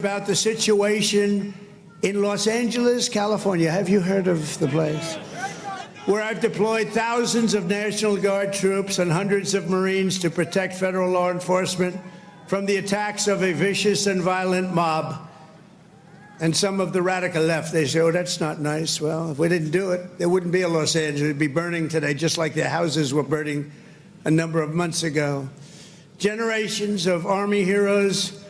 About the situation in Los Angeles, California. Have you heard of the place? Where I've deployed thousands of National Guard troops and hundreds of Marines to protect federal law enforcement from the attacks of a vicious and violent mob. And some of the radical left, they say, oh, that's not nice. Well, if we didn't do it, there wouldn't be a Los Angeles. It'd be burning today, just like the houses were burning a number of months ago. Generations of Army heroes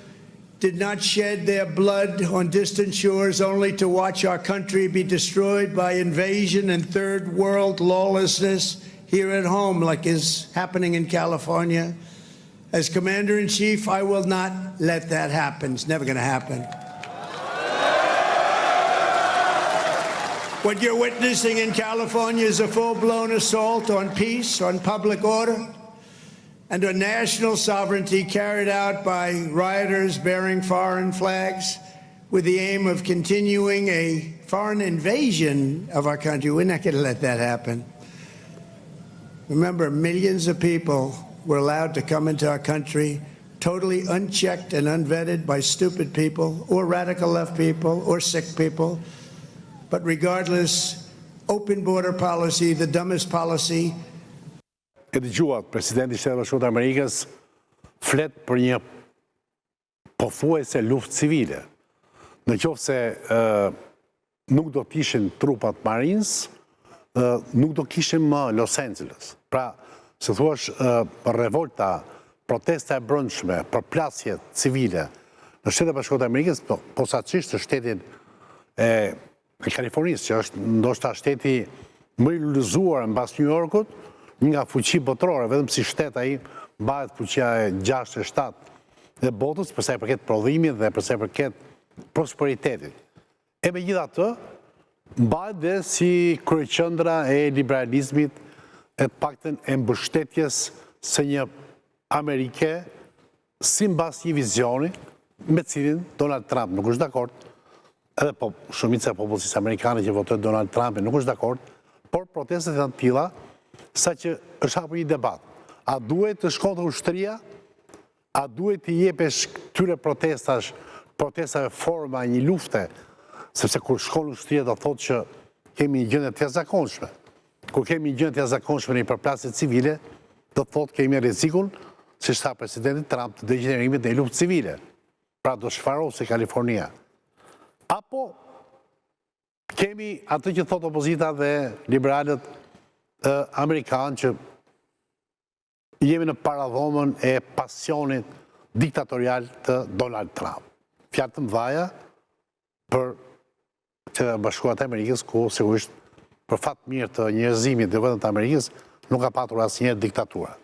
did not shed their blood on distant shores only to watch our country be destroyed by invasion and third world lawlessness here at home, like is happening in California. As Commander-in-Chief, I will not let that happen. It's never going to happen. What you're witnessing in California is a full-blown assault on peace, on public order, and on national sovereignty carried out by rioters bearing foreign flags with the aim of continuing a foreign invasion of our country. We're not going to let that happen. Remember, millions of people were allowed to come into our country totally unchecked and unvetted by stupid people or radical left people or sick people. But regardless, open border policy, the dumbest policy. E dëgjuat, presidenti i Shtetit Bashkuar të Amerikës flet për një pothuajse luftë civile. Në qoftë se nuk do të ishin trupat Marines, nuk do kishin më Los Angeles. Pra, se thuash revolta, protesta e brendshme, përplasje civile në Shtetin Bashkuar të Amerikës, posaçërisht në shtetin e Kalifornisë, që është ndoshta shteti më i lullëzuar mbas New Yorkut, nga fuqi botërore, vetëm si shtet ai mbahet fuqia e 6 e 7 e botës, përsa i përket prodhimit dhe përsa i përket prosperitetit. E megjithatë, mbahet dhe si kryeqendra e liberalizmit, e të paktën e mbështetjes së një Amerike sipas një vizioni me cilin Donald Trump nuk është dakord, edhe shumica e popullsisë amerikane që votojnë Donald Trumpin nuk është dakord, por protestat janë të tilla sa që është hapur një debat. A duhet të shkonte ushtria? A duhet të jepesh këtyre protestave forma një lufte? Sepse kur shkon ushtria do thotë që kemi një gjendje të jashtëzakonshme. Kur kemi një gjendje të jashtëzakonshme në një përplasje civile, do thotë kemi rrezikun, siç tha presidenti Trump, të degenerimit në një luftë civile. Pra do shfarosë Kalifornia. Apo kemi atë që thotë opozita dhe liberalët Amerikanë që jemi në paradhomën e pasionit diktatorial të Donald Trump. Fjalë të mëdha për të Bashkuar të Amerikës, ku sigurisht për fat mirë të njerëzimit dhe vetëm të Amerikës nuk ka patur asnjëherë diktatura.